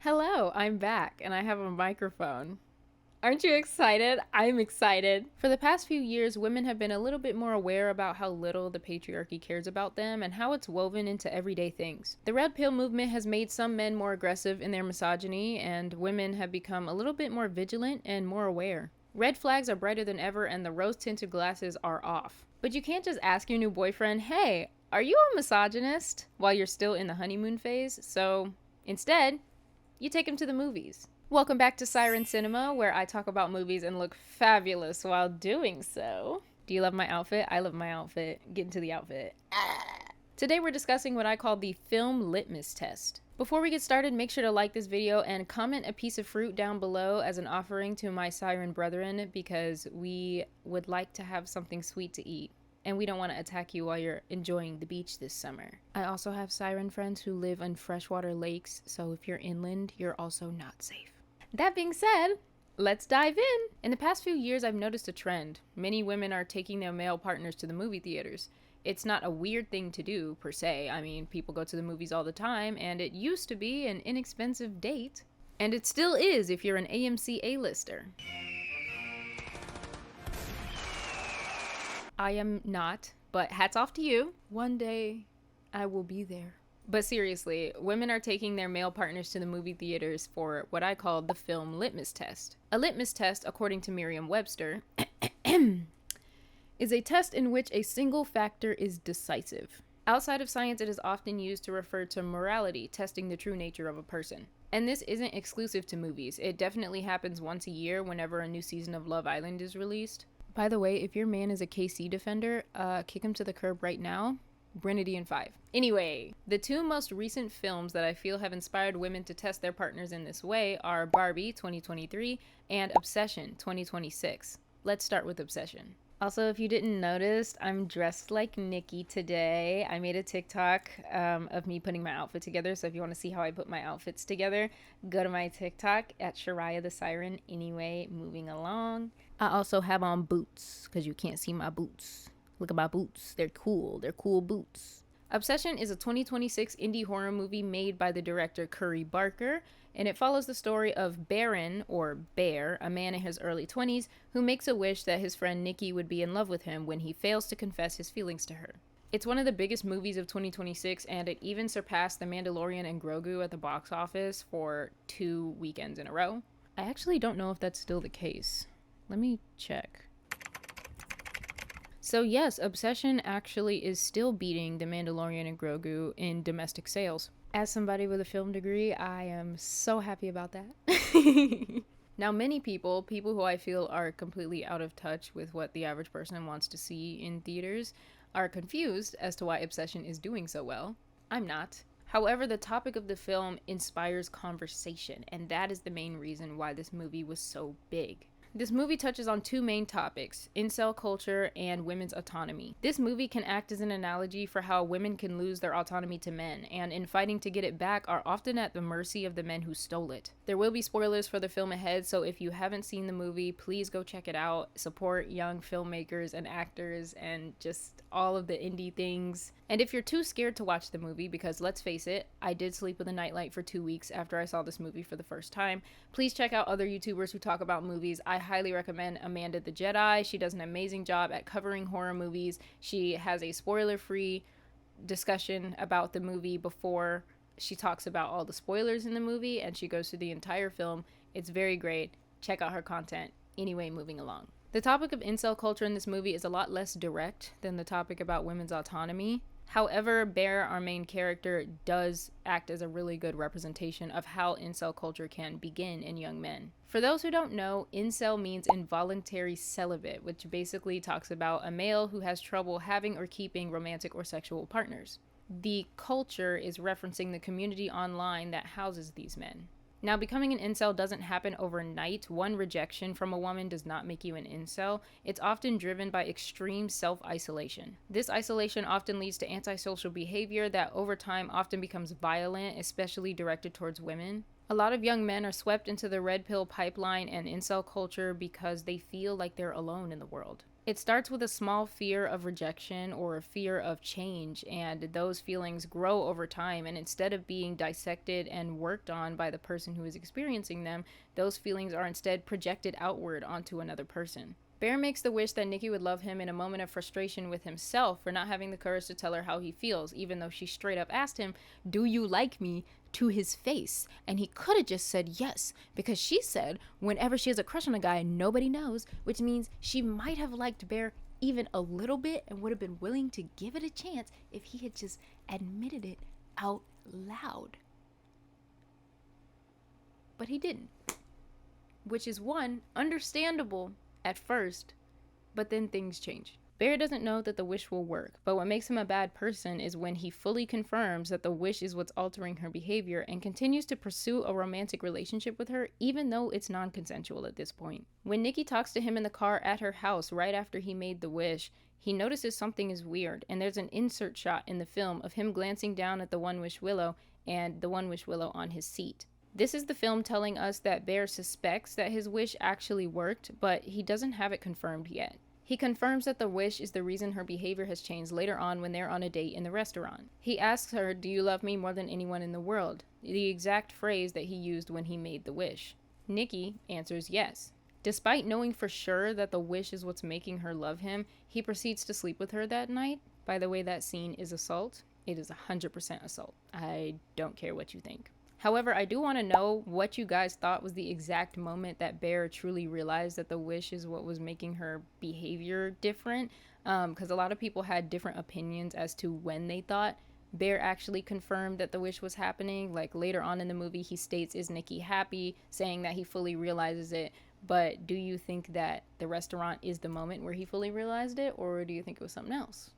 Hello, I'm back and I have a microphone. Aren't you excited? I'm excited. For the past few years, women have been a little bit more aware about how little the patriarchy cares about them and how it's woven into everyday things. The Red Pill movement has made some men more aggressive in their misogyny, and women have become a little bit more vigilant and more aware. Red flags are brighter than ever, and the rose tinted glasses are off. But you can't just ask your new boyfriend, hey, are you a misogynist? While you're still in the honeymoon phase. So instead, you take him to the movies. Welcome back to Siren Cinema, where I talk about movies and look fabulous while doing so. Do you love my outfit? I love my outfit. Get into the outfit. Today we're discussing what I call the Film Litmus Test. Before we get started, make sure to like this video and comment a piece of fruit down below as an offering to my Siren brethren, because we would like to have something sweet to eat. And we don't want to attack you while you're enjoying the beach this summer. I also have Siren friends who live on freshwater lakes, so if you're inland, you're also not safe. That being said, let's dive in. In the past few years, I've noticed a trend. Many women are taking their male partners to the movie theaters. It's not a weird thing to do, per se. I mean, people go to the movies all the time, and it used to be an inexpensive date. And it still is if you're an AMC A-lister. I am not, but hats off to you. One day, I will be there. But seriously, women are taking their male partners to the movie theaters for what I call the Film Litmus Test. A litmus test, according to Merriam-Webster, is a test in which a single factor is decisive. Outside of science, it is often used to refer to morality, testing the true nature of a person. And this isn't exclusive to movies. It definitely happens once a year whenever a new season of Love Island is released. By the way, if your man is a KC defender, kick him to the curb right now. Brinity in 5. Anyway, the two most recent films that I feel have inspired women to test their partners in this way are Barbie 2023 and Obsession 2026. Let's start with Obsession. Also, if you didn't notice, I'm dressed like Nikki today. I made a TikTok of me putting my outfit together, so if you want to see how I put my outfits together, go to my TikTok at Shariah the Siren. Anyway, moving along. I also have on boots, because you can't see my boots. Look at my boots. They're cool. They're cool boots. Obsession is a 2026 indie horror movie made by the director Curry Barker, and it follows the story of Baron, or Bear, a man in his early 20s, who makes a wish that his friend Nikki would be in love with him when he fails to confess his feelings to her. It's one of the biggest movies of 2026, and it even surpassed The Mandalorian and Grogu at the box office for 2 weekends in a row. I actually don't know if that's still the case. Let me check. So yes, Obsession actually is still beating The Mandalorian and Grogu in domestic sales. As somebody with a film degree, I am so happy about that. Now, many people who I feel are completely out of touch with what the average person wants to see in theaters, are confused as to why Obsession is doing so well. I'm not. However, the topic of the film inspires conversation, and that is the main reason why this movie was so big. This movie touches on two main topics, incel culture and women's autonomy. This movie can act as an analogy for how women can lose their autonomy to men, and in fighting to get it back are often at the mercy of the men who stole it. There will be spoilers for the film ahead, so if you haven't seen the movie, please go check it out. Support young filmmakers and actors and just all of the indie things. And if you're too scared to watch the movie, because let's face it, I did sleep with a nightlight for 2 weeks after I saw this movie for the first time, please check out other YouTubers who talk about movies. I highly recommend Amanda the Jedi. She does an amazing job at covering horror movies. She has a spoiler-free discussion about the movie before she talks about all the spoilers in the movie, and she goes through the entire film. It's very great. Check out her content. Anyway, moving along. The topic of incel culture in this movie is a lot less direct than the topic about women's autonomy. However, Bear, our main character, does act as a really good representation of how incel culture can begin in young men. For those who don't know, incel means involuntary celibate, which basically talks about a male who has trouble having or keeping romantic or sexual partners. The culture is referencing the community online that houses these men. Now, becoming an incel doesn't happen overnight. One rejection from a woman does not make you an incel. It's often driven by extreme self-isolation. This isolation often leads to antisocial behavior that over time often becomes violent, especially directed towards women. A lot of young men are swept into the red pill pipeline and incel culture because they feel like they're alone in the world. It starts with a small fear of rejection or a fear of change, and those feelings grow over time. And instead of being dissected and worked on by the person who is experiencing them, those feelings are instead projected outward onto another person. Bear makes the wish that Nikki would love him in a moment of frustration with himself for not having the courage to tell her how he feels, even though she straight up asked him, "Do you like me?" to his face. And he could have just said yes, because she said whenever she has a crush on a guy, nobody knows, which means she might have liked Bear even a little bit and would have been willing to give it a chance if he had just admitted it out loud. But he didn't, which is one, understandable at first, but then things change. Bear doesn't know that the wish will work, but what makes him a bad person is when he fully confirms that the wish is what's altering her behavior and continues to pursue a romantic relationship with her, even though it's non-consensual at this point. When Nikki talks to him in the car at her house right after he made the wish, he notices something is weird, and there's an insert shot in the film of him glancing down at the One Wish Willow and the One Wish Willow on his seat. This is the film telling us that Bear suspects that his wish actually worked, but he doesn't have it confirmed yet. He confirms that the wish is the reason her behavior has changed later on when they're on a date in the restaurant. He asks her, "Do you love me more than anyone in the world?" The exact phrase that he used when he made the wish. Nikki answers yes. Despite knowing for sure that the wish is what's making her love him, he proceeds to sleep with her that night. By the way, that scene is assault. It is 100% assault. I don't care what you think. However, I do want to know what you guys thought was the exact moment that Bear truly realized that the wish is what was making her behavior different. Because a lot of people had different opinions as to when they thought Bear actually confirmed that the wish was happening. Like later on in the movie, he states, "Is Nikki happy?" saying that he fully realizes it. But do you think that the restaurant is the moment where he fully realized it, or do you think it was something else?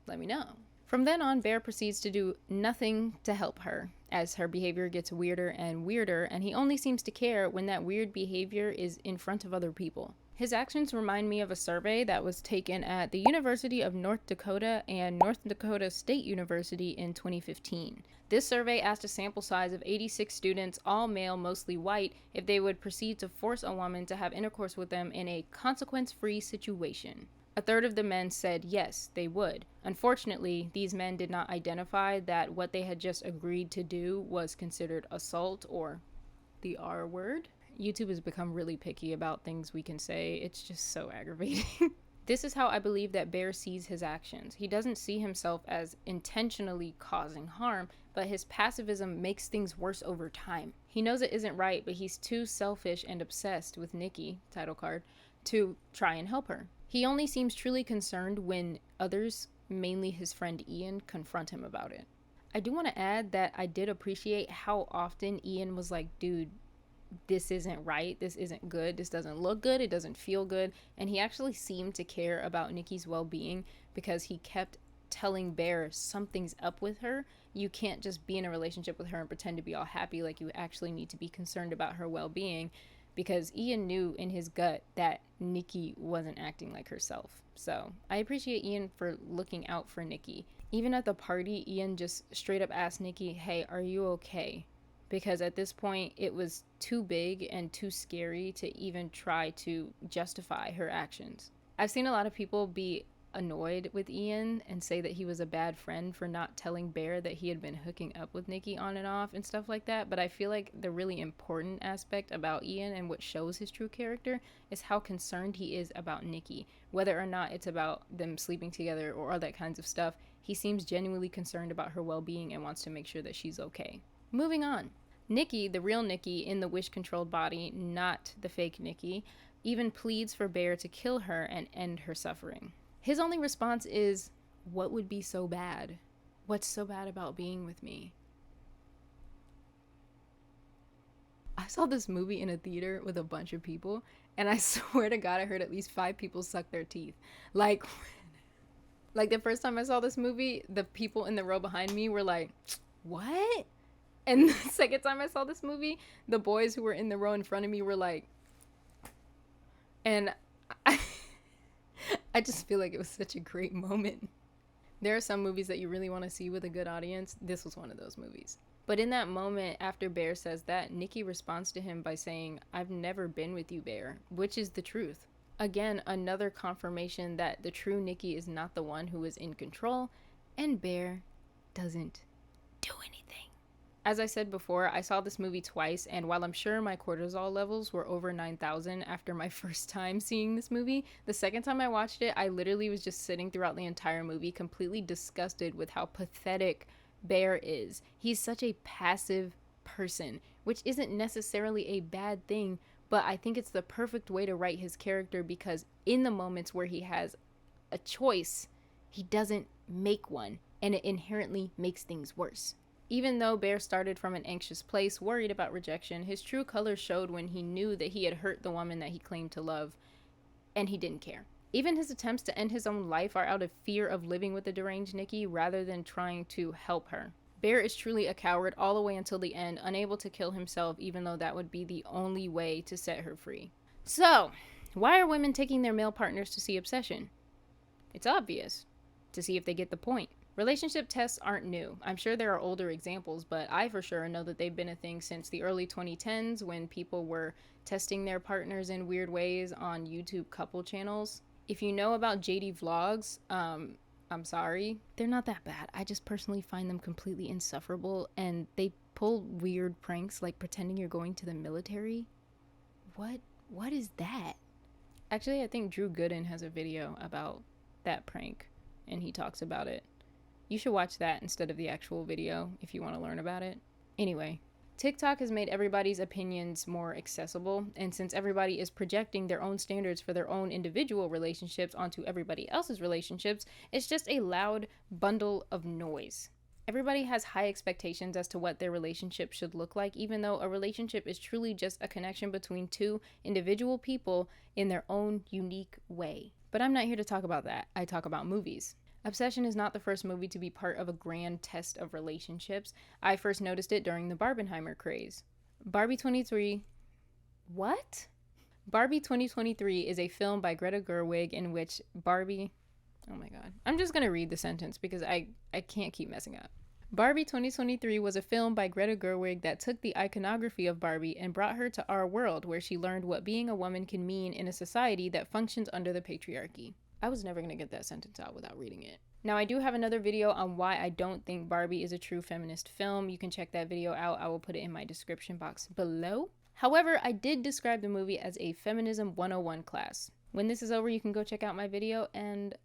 Let me know. From then on, Bear proceeds to do nothing to help her, as her behavior gets weirder and weirder, and he only seems to care when that weird behavior is in front of other people. His actions remind me of a survey that was taken at the University of North Dakota and North Dakota State University in 2015. This survey asked a sample size of 86 students, all male, mostly white, if they would proceed to force a woman to have intercourse with them in a consequence-free situation. A third of the men said yes, they would. Unfortunately, these men did not identify that what they had just agreed to do was considered assault, or the R word. YouTube has become really picky about things we can say. It's just so aggravating. This is how I believe that Bear sees his actions. He doesn't see himself as intentionally causing harm, but his pacifism makes things worse over time. He knows it isn't right, but he's too selfish and obsessed with Nikki, title card, to try and help her. He only seems truly concerned when others, mainly his friend Ian, confront him about it. I do want to add that I did appreciate how often Ian was like, "Dude, this isn't right, this isn't good, this doesn't look good, it doesn't feel good," and he actually seemed to care about Nikki's well-being because he kept telling Bear something's up with her. You can't just be in a relationship with her and pretend to be all happy. Like, you actually need to be concerned about her well-being, because Ian knew in his gut that Nikki wasn't acting like herself. So I appreciate Ian for looking out for Nikki. Even at the party, Ian just straight up asked Nikki, "Hey, are you okay?" Because at this point, it was too big and too scary to even try to justify her actions. I've seen a lot of people be annoyed with Ian and say that he was a bad friend for not telling Bear that he had been hooking up with Nikki on and off and stuff like that, but I feel like the really important aspect about Ian and what shows his true character is how concerned he is about Nikki. Whether or not it's about them sleeping together or all that kinds of stuff, he seems genuinely concerned about her well-being and wants to make sure that she's okay. Moving on. Nikki, the real Nikki in the wish-controlled body, not the fake Nikki, even pleads for Bear to kill her and end her suffering. His only response is, "What would be so bad? What's so bad about being with me?" I saw this movie in a theater with a bunch of people, and I swear to God, I heard at least 5 people suck their teeth. Like the first time I saw this movie, the people in the row behind me were like, "What?" And the second time I saw this movie, the boys who were in the row in front of me were like, and I just feel like it was such a great moment. There are some movies that you really want to see with a good audience. This was one of those movies. But in that moment, after Bear says that, Nikki responds to him by saying, "I've never been with you, Bear," which is the truth. Again, another confirmation that the true Nikki is not the one who is in control, and Bear doesn't do anything. As I said before, I saw this movie twice, and while I'm sure my cortisol levels were over 9,000 after my first time seeing this movie, the second time I watched it, I literally was just sitting throughout the entire movie completely disgusted with how pathetic Bear is. He's such a passive person, which isn't necessarily a bad thing, but I think it's the perfect way to write his character because in the moments where he has a choice, he doesn't make one, and it inherently makes things worse. Even though Bear started from an anxious place, worried about rejection, his true colors showed when he knew that he had hurt the woman that he claimed to love, and he didn't care. Even his attempts to end his own life are out of fear of living with the deranged Nikki rather than trying to help her. Bear is truly a coward all the way until the end, unable to kill himself even though that would be the only way to set her free. So, why are women taking their male partners to see Obsession? It's obvious. To see if they get the point. Relationship tests aren't new. I'm sure there are older examples, but I for sure know that they've been a thing since the early 2010s when people were testing their partners in weird ways on YouTube couple channels. If you know about JD Vlogs, I'm sorry. They're not that bad. I just personally find them completely insufferable, and they pull weird pranks like pretending you're going to the military. What is that? Actually, I think Drew Gooden has a video about that prank, and he talks about it. You should watch that instead of the actual video if you want to learn about it. Anyway, TikTok has made everybody's opinions more accessible, and since everybody is projecting their own standards for their own individual relationships onto everybody else's relationships, it's just a loud bundle of noise. Everybody has high expectations as to what their relationship should look like, even though a relationship is truly just a connection between two individual people in their own unique way. But I'm not here to talk about that. I talk about movies. Obsession is not the first movie to be part of a grand test of relationships. I first noticed it during the Barbenheimer craze. Barbie 2023 is a film by Greta Gerwig in which Barbie... Oh my god. I'm just going to read the sentence because I can't keep messing up. Barbie 2023 was a film by Greta Gerwig that took the iconography of Barbie and brought her to our world where she learned what being a woman can mean in a society that functions under the patriarchy. I was never going to get that sentence out without reading it. Now, I do have another video on why I don't think Barbie is a true feminist film. You can check that video out. I will put it in my description box below. However, I did describe the movie as a Feminism 101 class. When this is over, you can go check out my video, and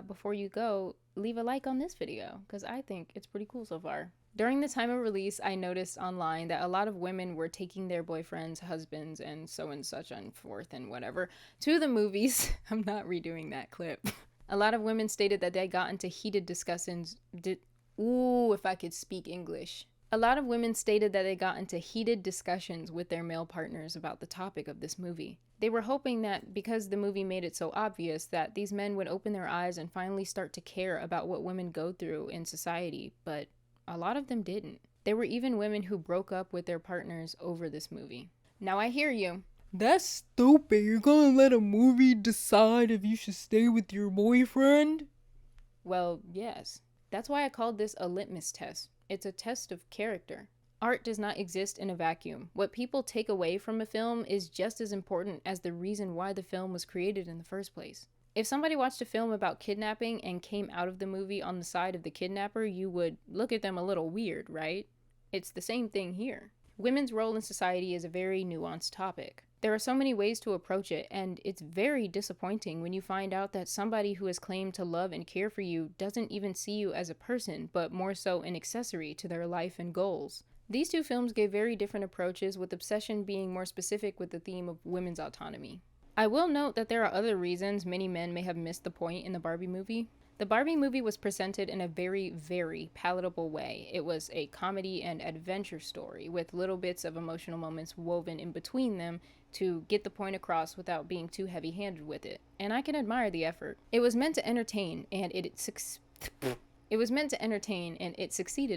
before you go, leave a like on this video, because I think it's pretty cool so far. During the time of release, I noticed online that a lot of women were taking their boyfriends, husbands, and so and such and forth and whatever to the movies. I'm not redoing that clip. A lot of women stated that they got into heated discussions. If I could speak English. A lot of women stated that they got into heated discussions with their male partners about the topic of this movie. They were hoping that because the movie made it so obvious that these men would open their eyes and finally start to care about what women go through in society, but a lot of them didn't. There were even women who broke up with their partners over this movie. Now I hear you. That's stupid. You're gonna let a movie decide if you should stay with your boyfriend? Well, yes. That's why I called this a litmus test. It's a test of character. Art does not exist in a vacuum. What people take away from a film is just as important as the reason why the film was created in the first place. If somebody watched a film about kidnapping and came out of the movie on the side of the kidnapper, you would look at them a little weird, right? It's the same thing here. Women's role in society is a very nuanced topic. There are so many ways to approach it, and it's very disappointing when you find out that somebody who has claimed to love and care for you doesn't even see you as a person, but more so an accessory to their life and goals. These two films gave very different approaches, with Obsession being more specific with the theme of women's autonomy. I will note that there are other reasons many men may have missed the point in the Barbie movie. The Barbie movie was presented in a very, very palatable way. It was a comedy and adventure story with little bits of emotional moments woven in between them to get the point across without being too heavy-handed with it. And I can admire the effort. It was meant to entertain, and it succeeded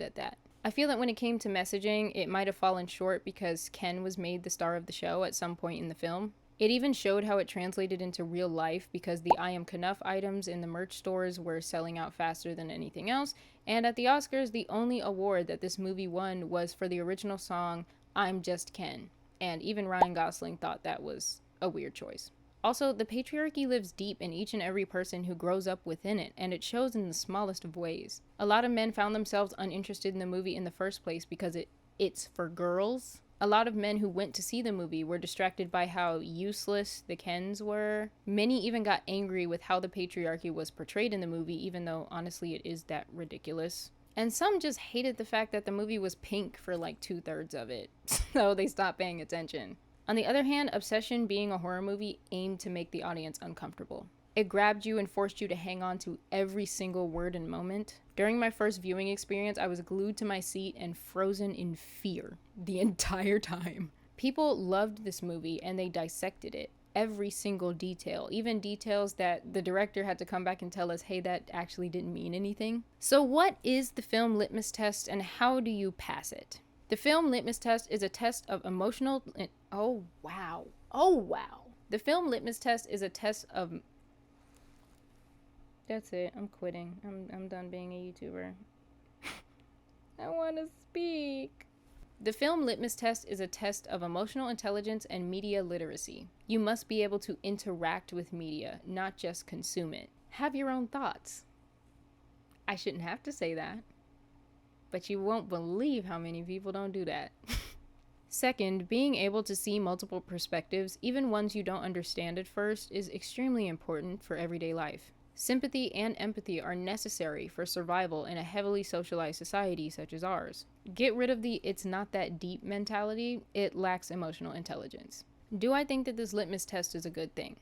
at that. I feel that when it came to messaging, it might have fallen short because Ken was made the star of the show at some point in the film. It even showed how it translated into real life because the I Am Knuff items in the merch stores were selling out faster than anything else, and at the Oscars, the only award that this movie won was for the original song, I'm Just Ken, and even Ryan Gosling thought that was a weird choice. Also, the patriarchy lives deep in each and every person who grows up within it, and it shows in the smallest of ways. A lot of men found themselves uninterested in the movie in the first place because it's for girls. A lot of men who went to see the movie were distracted by how useless the Kens were. Many even got angry with how the patriarchy was portrayed in the movie, even though honestly it is that ridiculous. And some just hated the fact that the movie was pink for like 2/3 of it, so they stopped paying attention. On the other hand, Obsession, being a horror movie, aimed to make the audience uncomfortable. It grabbed you and forced you to hang on to every single word and moment. During my first viewing experience, I was glued to my seat and frozen in fear the entire time. People loved this movie and they dissected it. Every single detail, even details that the director had to come back and tell us, hey, that actually didn't mean anything. So what is the film litmus test and how do you pass it? The film litmus test is a test of emotional... Oh, wow. The film litmus test is a test of... That's it. I'm quitting. I'm done being a YouTuber. I want to speak. The film litmus test is a test of emotional intelligence and media literacy. You must be able to interact with media, not just consume it. Have your own thoughts. I shouldn't have to say that, but you won't believe how many people don't do that. Second, being able to see multiple perspectives, even ones you don't understand at first, is extremely important for everyday life. Sympathy and empathy are necessary for survival in a heavily socialized society such as ours. Get rid of the "it's not that deep" mentality. It lacks emotional intelligence. Do I think that this litmus test is a good thing?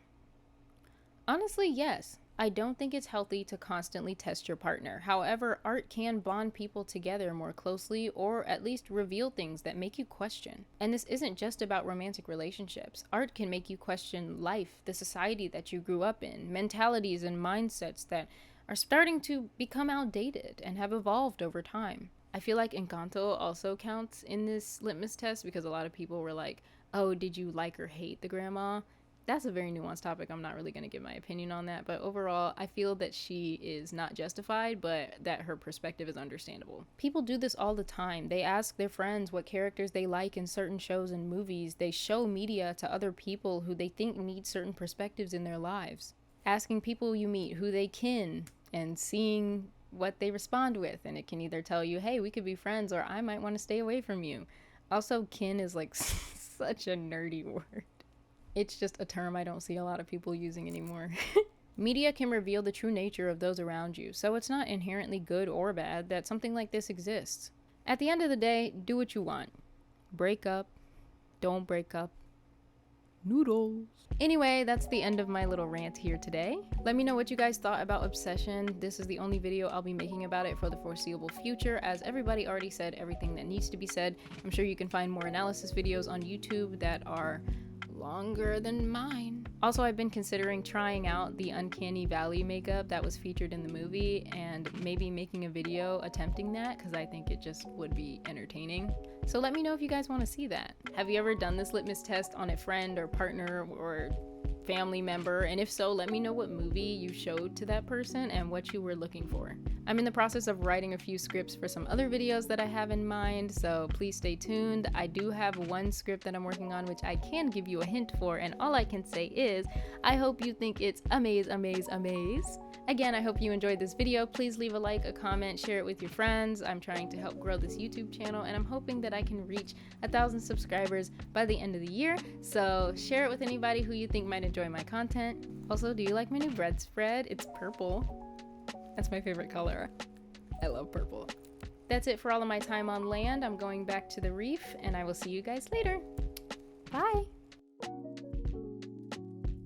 Honestly, yes. I don't think it's healthy to constantly test your partner. However, art can bond people together more closely or at least reveal things that make you question. And this isn't just about romantic relationships. Art can make you question life, the society that you grew up in, mentalities and mindsets that are starting to become outdated and have evolved over time. I feel like Encanto also counts in this litmus test because a lot of people were like, oh, did you like or hate the grandma? That's a very nuanced topic. I'm not really going to give my opinion on that. But overall, I feel that she is not justified, but that her perspective is understandable. People do this all the time. They ask their friends what characters they like in certain shows and movies. They show media to other people who they think need certain perspectives in their lives. Asking people you meet who they kin and seeing what they respond with. And it can either tell you, hey, we could be friends, or I might want to stay away from you. Also, kin is like such a nerdy word. It's just a term I don't see a lot of people using anymore. Media can reveal the true nature of those around you, so it's not inherently good or bad that something like this exists. At the end of the day, do what you want. Break up. Don't break up. Noodles. Anyway, that's the end of my little rant here today. Let me know what you guys thought about Obsession. This is the only video I'll be making about it for the foreseeable future, as everybody already said everything that needs to be said. I'm sure you can find more analysis videos on YouTube that are longer than mine. Also, I've been considering trying out the Uncanny Valley makeup that was featured in the movie and maybe making a video attempting that because I think it just would be entertaining. So let me know if you guys want to see that. Have you ever done this litmus test on a friend or partner or family member? And if so, let me know what movie you showed to that person and what you were looking for. I'm in the process of writing a few scripts for some other videos that I have in mind, so please stay tuned. I do have one script that I'm working on which I can give you a hint for, and all I can say is I hope you think it's amaze. Again, I hope you enjoyed this video. Please leave a like, a comment, share it with your friends. I'm trying to help grow this YouTube channel, and I'm hoping that I can reach 1,000 subscribers by the end of the year. So share it with anybody who you think might enjoy my content. Also, do you like my new bread spread? It's purple. That's my favorite color. I love purple. That's it for all of my time on land. I'm going back to the reef, and I will see you guys later. Bye!